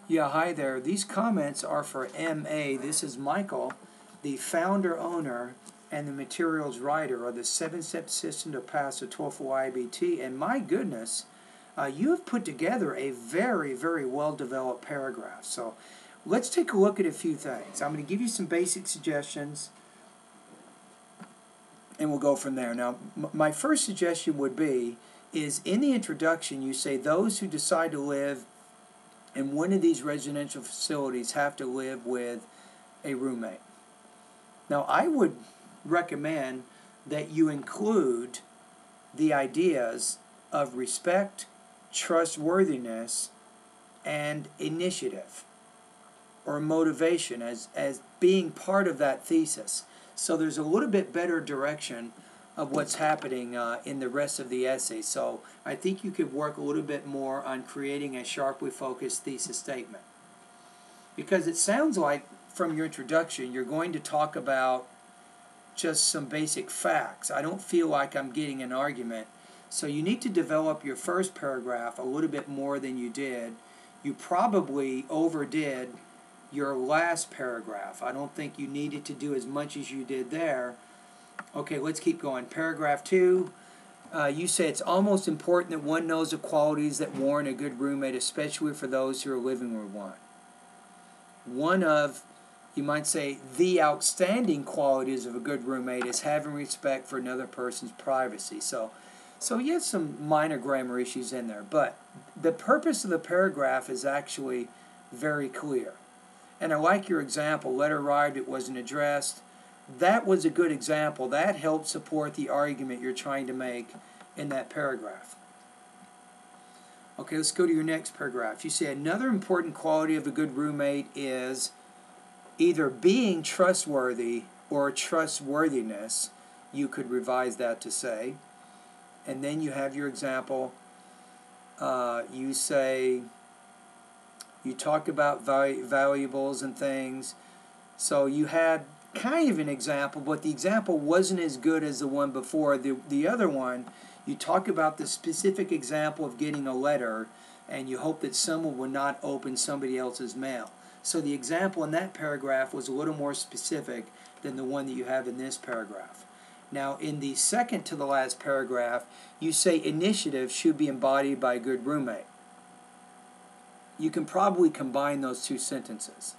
Yeah, hi there. These comments are for MA. This is Michael, the founder, owner, and the materials writer of the 7-step system to pass the TOEFL IBT. And my goodness, you have put together a very, very well-developed paragraph. So let's take a look at a few things. I'm going to give you some basic suggestions, and we'll go from there. Now, my first suggestion would be, is in the introduction, you say those who decide to live in one of these residential facilities have to live with a roommate. Now, I would recommend that you include the ideas of respect, trustworthiness, and initiative or motivation as being part of that thesis. So there's a little bit better direction of what's happening in the rest of the essay. So I think you could work a little bit more on creating a sharply focused thesis statement. Because it sounds like from your introduction you're going to talk about just some basic facts. I don't feel like I'm getting an argument. So you need to develop your first paragraph a little bit more than you did. You probably overdid your last paragraph. I don't think you needed to do as much as you did there. Okay, let's keep going. Paragraph 2, you say it's almost important that one knows the qualities that warrant a good roommate, especially for those who are living with one. One of, you might say, the outstanding qualities of a good roommate is having respect for another person's privacy. So you have some minor grammar issues in there, but the purpose of the paragraph is actually very clear. And I like your example, letter arrived, it wasn't addressed. That was a good example. That helped support the argument you're trying to make in that paragraph. Okay, let's go to your next paragraph. You say another important quality of a good roommate is either being trustworthy or trustworthiness. You could revise that to say. And then you have your example. You say, you talk about valuables and things. So you had kind of an example, but the example wasn't as good as the one before. The other one, you talk about the specific example of getting a letter, and you hope that someone will not open somebody else's mail. So the example in that paragraph was a little more specific than the one that you have in this paragraph. Now, in the second to the last paragraph, you say initiative should be embodied by a good roommate. You can probably combine those two sentences.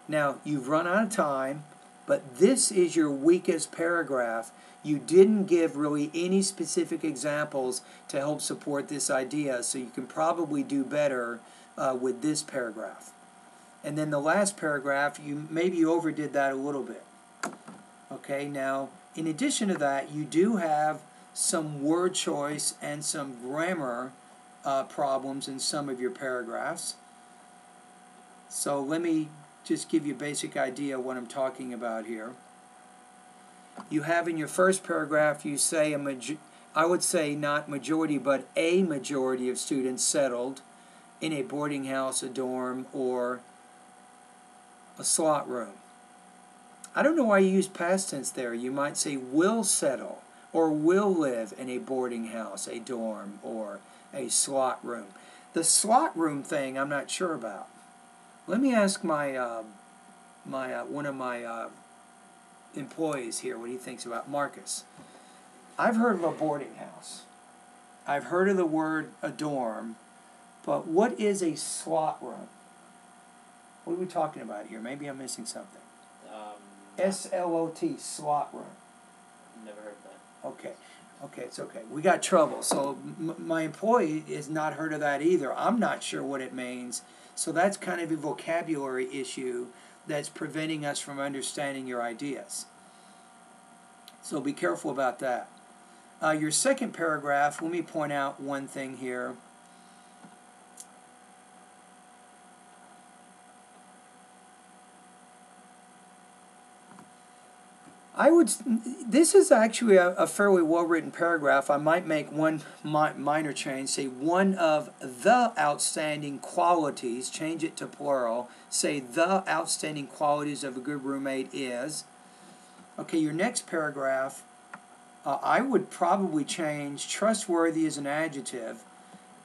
Now, you've run out of time, but this is your weakest paragraph. You didn't give really any specific examples to help support this idea, so you can probably do better with this paragraph. And then the last paragraph, maybe you overdid that a little bit. Okay, now, in addition to that, you do have some word choice and some grammar problems in some of your paragraphs. So let me just give you a basic idea of what I'm talking about here. You have in your first paragraph, you say, I would say not majority, but a majority of students settled in a boarding house, a dorm, or a slot room. I don't know why you use past tense there. You might say will settle or will live in a boarding house, a dorm, or a slot room. The slot room thing I'm not sure about. Let me ask one of my employees here what he thinks about Marcus. I've heard of a boarding house. I've heard of the word a dorm, but what is a slot room? What are we talking about here? Maybe I'm missing something. S-L-O-T, slot room. Never heard that. Okay, it's okay. We got trouble. So my employee has not heard of that either. I'm not sure what it means. So that's kind of a vocabulary issue that's preventing us from understanding your ideas. So be careful about that. Your second paragraph, let me point out one thing here. This is actually a fairly well-written paragraph. I might make one minor change. Say one of the outstanding qualities, change it to plural. Say the outstanding qualities of a good roommate is. Okay, your next paragraph, I would probably change trustworthy as an adjective,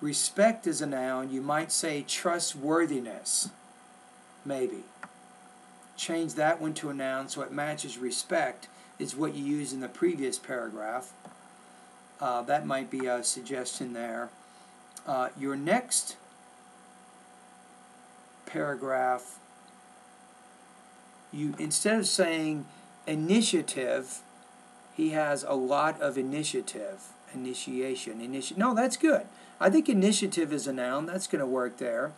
Respect is a noun. You might say trustworthiness, maybe. Change that one to a noun so it matches respect. Is what you used in the previous paragraph. That might be a suggestion there. Your next paragraph, you instead of saying initiative, he has a lot of initiative. No, that's good. I think initiative is a noun. That's going to work there.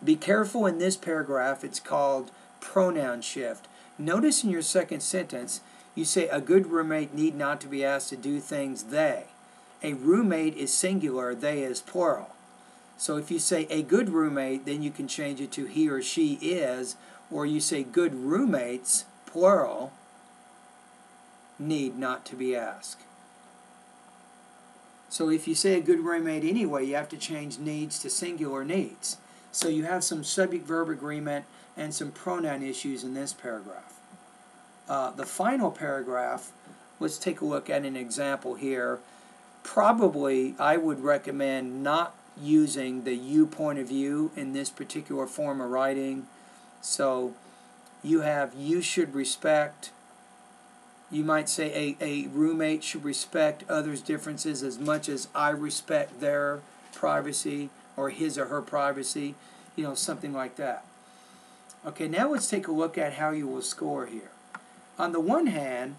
Be careful in this paragraph. It's called pronoun shift. Notice in your second sentence, you say a good roommate need not to be asked to do things they. A roommate is singular, they is plural. So if you say a good roommate, then you can change it to he or she is, or you say good roommates, plural, need not to be asked. So if you say a good roommate anyway, you have to change needs to singular needs. So you have some subject-verb agreement and some pronoun issues in this paragraph. The final paragraph, let's take a look at an example here. Probably I would recommend not using the you point of view in this particular form of writing. So you have you should respect. You might say a roommate should respect others' differences as much as I respect their privacy or his or her privacy, something like that. Okay, now let's take a look at how you will score here. On the one hand,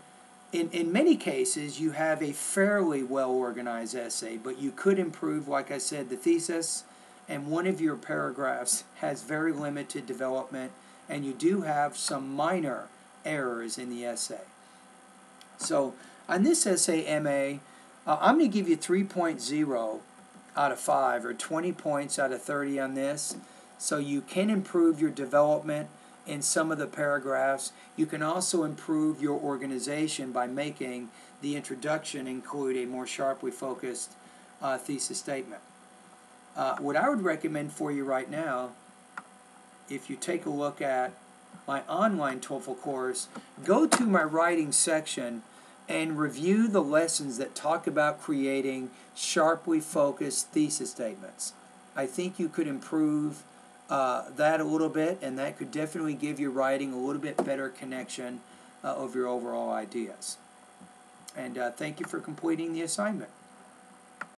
in many cases, you have a fairly well-organized essay, but you could improve, like I said, the thesis, and one of your paragraphs has very limited development, and you do have some minor errors in the essay. So on this essay, MA, I'm going to give you 3.0 out of 5, or 20 points out of 30 on this. So you can improve your development in some of the paragraphs. You can also improve your organization by making the introduction include a more sharply focused thesis statement. What I would recommend for you right now, if you take a look at my online TOEFL course, go to my writing section and review the lessons that talk about creating sharply focused thesis statements. I think you could improve that a little bit, and that could definitely give your writing a little bit better connection of your overall ideas. And thank you for completing the assignment.